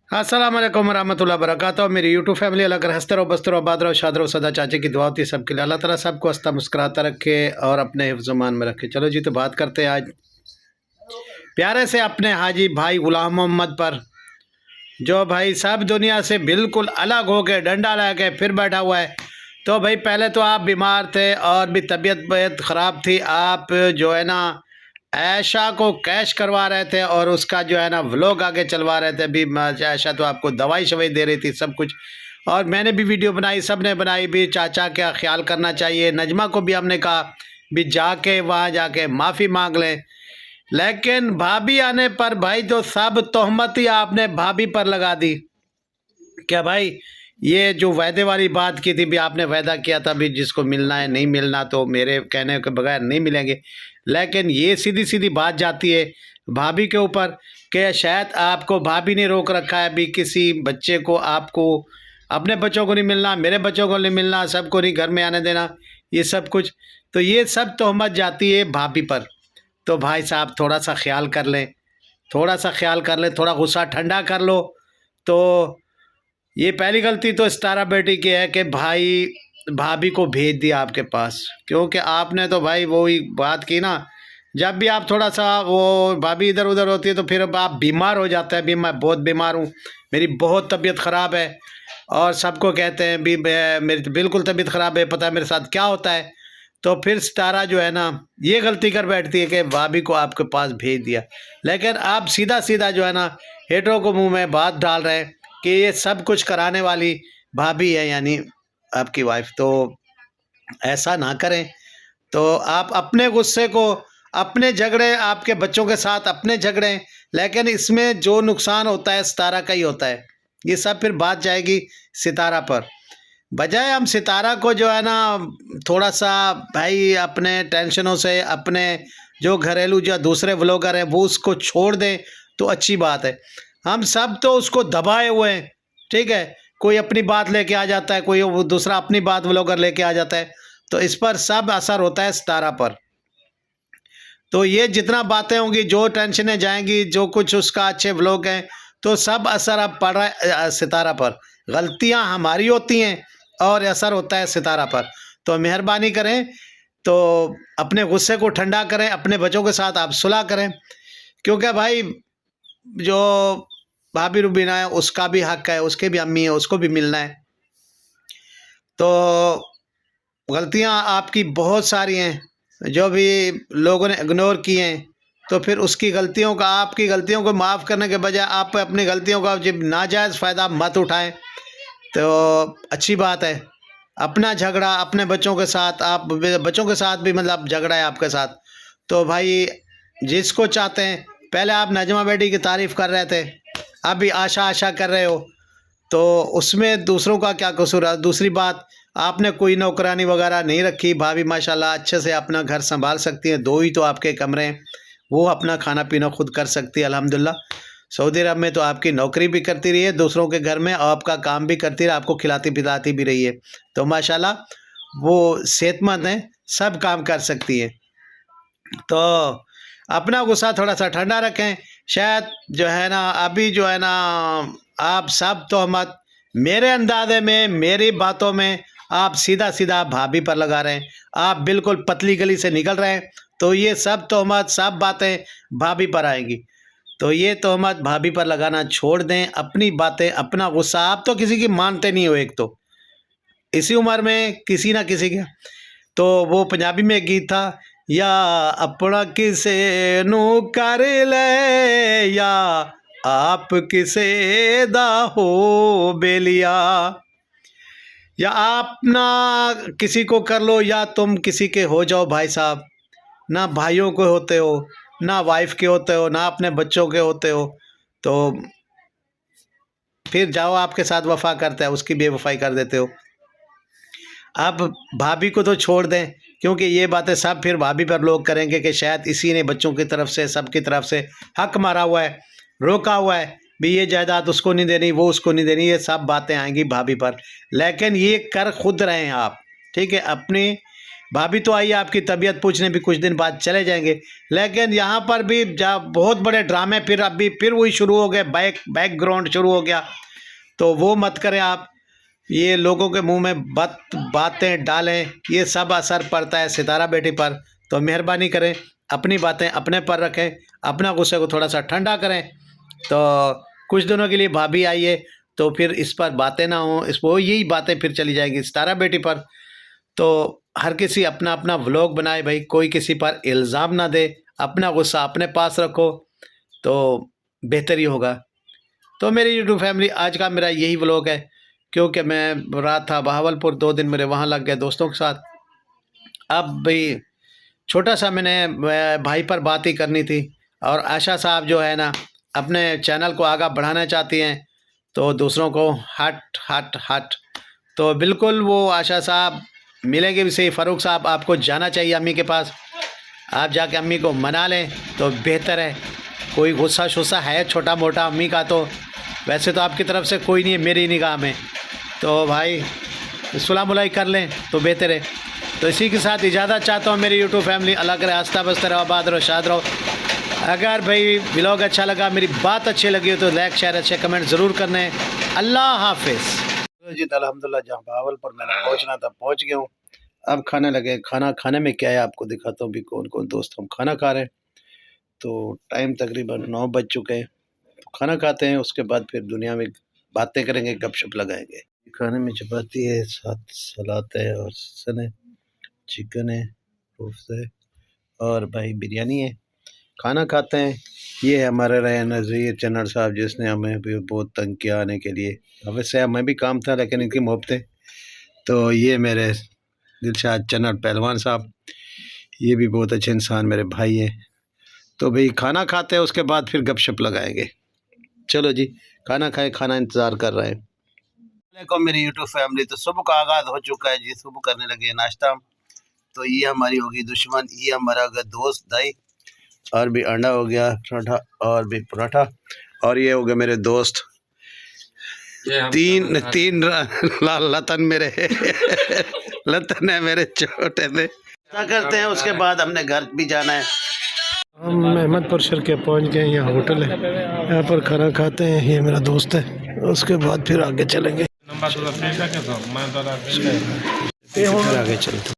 अस्सलाम वालेकुम रहमतुल्लाहि वबरकातुहू। मेरी यूट्यूब फैमिली अल्लाह कर हंसते रहो, बसते रहो, आबाद रहो, शाद रहो, सदा चाचे की दुआ होती है सबके लिए। अल्लाह ताला सबको हंसता मुस्कुराता रखे और अपने हिफ्ज़-ओ-मान में रखे। चलो जी, तो बात करते हैं आज प्यारे से अपने हाजी भाई गुलाम मोहम्मद पर, जो भाई सब दुनिया से बिल्कुल अलग हो गए, डंडा लगा के फिर बैठा हुआ है। तो भाई पहले तो आप बीमार थे और भी तबीयत बहुत ख़राब थी। आप जो है ना आयशा को कैश करवा रहे थे और उसका जो है ना व्लॉग आगे चलवा रहे थे। अभी आयशा तो आपको दवाई शवाई दे रही थी सब कुछ, और मैंने भी वीडियो बनाई, सब ने बनाई भी। चाचा का ख्याल करना चाहिए। नजमा को भी हमने कहा भी जाके वहाँ जाके माफ़ी मांग लें, लेकिन भाभी आने पर भाई तो सब तोहमत ही आपने भाभी पर लगा दी। क्या भाई, ये जो वायदे वाली बात की थी भी, आपने वायदा किया था भी जिसको मिलना है नहीं मिलना तो मेरे कहने के बगैर नहीं मिलेंगे, लेकिन ये सीधी सीधी बात जाती है भाभी के ऊपर कि शायद आपको भाभी ने रोक रखा है भी किसी बच्चे को, आपको अपने बच्चों को नहीं मिलना, मेरे बच्चों को नहीं मिलना, सबको नहीं घर में आने देना, ये सब कुछ। तो ये सब तोहमत जाती है भाभी पर। तो भाई साहब थोड़ा सा ख्याल कर लें, थोड़ा सा ख्याल कर लें, थोड़ा गुस्सा ठंडा कर लो। तो ये पहली गलती तो सितारा बेटी की है कि भाई भाभी को भेज दिया आपके पास, क्योंकि आपने तो भाई वही बात की ना, जब भी आप थोड़ा सा वो भाभी इधर उधर होती है तो फिर अब आप बीमार हो जाते हैं। भी मैं बहुत बीमार हूँ, मेरी बहुत तबीयत ख़राब है, और सबको कहते हैं भी मेरी तो बिल्कुल तबीयत ख़राब है, पता है मेरे साथ क्या होता है। तो फिर सितारा जो है ना ये गलती कर बैठती है कि भाभी को आपके पास भेज दिया, लेकिन आप सीधा सीधा जो है ना हेटरों को मुंह में बात डाल रहे हैं कि ये सब कुछ कराने वाली भाभी है, यानी आपकी वाइफ। तो ऐसा ना करें। तो आप अपने गुस्से को, अपने झगड़े आपके बच्चों के साथ अपने झगड़े, लेकिन इसमें जो नुकसान होता है सितारा का ही होता है। ये सब फिर बात जाएगी सितारा पर। बजाय हम सितारा को जो है ना थोड़ा सा भाई अपने टेंशनों से, अपने जो घरेलू जो दूसरे व्लॉगर हैं वो उसको छोड़ दें तो अच्छी बात है। हम सब तो उसको दबाए हुए हैं, ठीक है। कोई अपनी बात लेके आ जाता है, कोई वो दूसरा अपनी बात व्लॉगर लेके आ जाता है, तो इस पर सब असर होता है सितारा पर। तो ये जितना बातें होंगी, जो टेंशनें जाएंगी, जो कुछ उसका अच्छे व्लॉग हैं, तो सब असर अब पड़ रहा है सितारा पर। गलतियां हमारी होती हैं और असर होता है सितारा पर। तो मेहरबानी करें, तो अपने गुस्से को ठंडा करें, अपने बच्चों के साथ आप सुलह करें, क्योंकि भाई जो भाभी रुबीना है उसका भी हक है, उसके भी अम्मी है, उसको भी मिलना है। तो गलतियां आपकी बहुत सारी हैं जो भी लोगों ने इग्नोर की हैं, तो फिर उसकी गलतियों का, आपकी गलतियों को माफ़ करने के बजाय आप अपनी गलतियों का जब नाजायज़ फ़ायदा मत उठाएं, तो अच्छी बात है। अपना झगड़ा अपने बच्चों के साथ, आप बच्चों के साथ भी मतलब झगड़ा है आपके साथ, तो भाई जिसको चाहते हैं, पहले आप नजमा बेटी की तारीफ़ कर रहे थे, अभी आशा आशा कर रहे हो, तो उसमें दूसरों का क्या कसूर है। दूसरी बात, आपने कोई नौकरानी वगैरह नहीं रखी, भाभी माशाल्लाह अच्छे से अपना घर संभाल सकती हैं, दो ही तो आपके कमरे हैं, वो अपना खाना पीना खुद कर सकती है अल्हम्दुलिल्लाह। सऊदी अरब में तो आपकी नौकरी भी करती रही है दूसरों के घर में, और आपका काम भी करती रही, आपको खिलाती पिलाती भी रही है, तो माशाल्लाह वो सेहतमंद हैं, सब काम कर सकती है। तो अपना गुस्सा थोड़ा सा ठंडा रखें। शायद जो है ना अभी जो है ना आप सब तोहमत मेरे अंदाजे में, मेरी बातों में आप सीधा सीधा भाभी पर लगा रहे हैं, आप बिल्कुल पतली गली से निकल रहे हैं, तो ये सब तोहमत, सब बातें भाभी पर आएंगी। तो ये तोहमत भाभी पर लगाना छोड़ दें, अपनी बातें, अपना गुस्सा, आप तो किसी की मानते नहीं हो। एक तो इसी उम्र में किसी ना किसी के, तो वो पंजाबी में एक गीत था, या अपना किसे नू कर ले, या आप किसे दा हो बेलिया, या आप ना किसी को कर लो या तुम किसी के हो जाओ भाई साहब। ना भाइयों को होते हो, ना वाइफ के होते हो, ना अपने बच्चों के होते हो, तो फिर जाओ आपके साथ वफा करता है उसकी बेवफाई कर देते हो। अब भाभी को तो छोड़ दें, क्योंकि ये बातें सब फिर भाभी पर लोग करेंगे कि शायद इसी ने बच्चों की तरफ से, सबकी तरफ से हक मारा हुआ है, रोका हुआ है भी ये जायदाद उसको नहीं देनी, वो उसको नहीं देनी, ये सब बातें आएंगी भाभी पर। लेकिन ये कर खुद रहे हैं आप, ठीक है। अपनी भाभी तो आई आपकी तबीयत पूछने, भी कुछ दिन बाद चले जाएंगे। लेकिन यहाँ पर भी जब बहुत बड़े ड्रामे फिर अभी फिर वही शुरू हो गए, बैकग्राउंड शुरू हो गया, तो वो मत करें आप। ये लोगों के मुंह में बातें डालें, ये सब असर पड़ता है सितारा बेटी पर। तो मेहरबानी करें, अपनी बातें अपने पर रखें, अपना गुस्से को थोड़ा सा ठंडा करें। तो कुछ दिनों के लिए भाभी आई है, तो फिर इस पर बातें ना हो, इस वो यही बातें फिर चली जाएंगी सितारा बेटी पर। तो हर किसी अपना अपना व्लॉग बनाए भाई, कोई किसी पर इल्ज़ाम ना दे, अपना गुस्सा अपने पास रखो तो बेहतर ही होगा। तो मेरी यूट्यूब फैमिली, आज का मेरा यही व्लॉग है, क्योंकि मैं रात था बहावलपुर, 2 दिन मेरे वहाँ लग गए दोस्तों के साथ। अब भाई छोटा सा मैंने भाई पर बात ही करनी थी। और आशा साहब जो है ना, अपने चैनल को आगे बढ़ाना चाहती हैं, तो दूसरों को हट हट हट, तो बिल्कुल वो आशा साहब मिलेंगे भी सही। फ़ारूक साहब, आपको जाना चाहिए अम्मी के पास, आप जाके अम्मी को मना लें तो बेहतर है। कोई गुस्सा शुस्सा है छोटा मोटा अम्मी का, तो वैसे तो आपकी तरफ से कोई नहीं है मेरी निगाह में, तो भाई सुलह मुलाई कर लें तो बेहतर है। तो इसी के साथ इजाज़त चाहता हूँ मेरी यूट्यूब फैमिली। अल्लाह करे हंसता बसता रहो, आबाद रहो, शाद रहो। अगर भाई व्लॉग अच्छा लगा, मेरी बात अच्छी लगी हो, तो लाइक शेयर अच्छे कमेंट ज़रूर करने। अल्लाह हाफिज़ जी। अल्हम्दुलिल्लाह, जहाँ बहावलपुर मैंने पहुँचना था पहुँच गया हूँ। अब खाने लगे। खाना खाने में क्या है आपको दिखाता हूँ भी, कौन कौन दोस्त हम खाना खा रहे हैं। तो टाइम तकरीबन 9 बज चुके हैं। तो खाना खाते हैं, उसके बाद फिर दुनिया में बातें करेंगे, गपशप लगाएंगे। खाने में चपाती है, साथ सलाद है और सन है, चिकन है, रोस्ट है और भाई बिरयानी है। खाना खाते हैं। ये है हमारे रहे नज़ीर चन्नड़ साहब, जिसने हमें भी बहुत तंग किया आने के लिए। वैसे हमें भी काम था, लेकिन इनकी मोहब्बतें। तो ये मेरे दिलशाद चन्नड़ पहलवान साहब, ये भी बहुत अच्छे इंसान, मेरे भाई हैं। तो भाई खाना खाते हैं, उसके बाद फिर गपशप लगाएंगे। चलो जी, खाना खाए, खाना इंतज़ार कर रहे हैं। वालेकुम मेरी यूट्यूब फैमिली। तो सुबह का आगाज़ हो चुका है जी, सुबह करने लगे नाश्ता। तो ये हमारी होगी दुश्मन, ये हमारा होगा दोस्त दाई, और भी अंडा हो गया पराठा, और भी पराठा, और ये हो गए मेरे दोस्त तीन लतन मेरे लतन है मेरे छोटे से। करते हैं, उसके बाद हमने घर भी जाना है। हम अहमदपुर शर्के पहुंच गए। यहाँ होटल है, यहाँ पर खाना खाते हैं। ये मेरा दोस्त है, उसके बाद फिर आगे चलेंगे, फिर आगे चलते।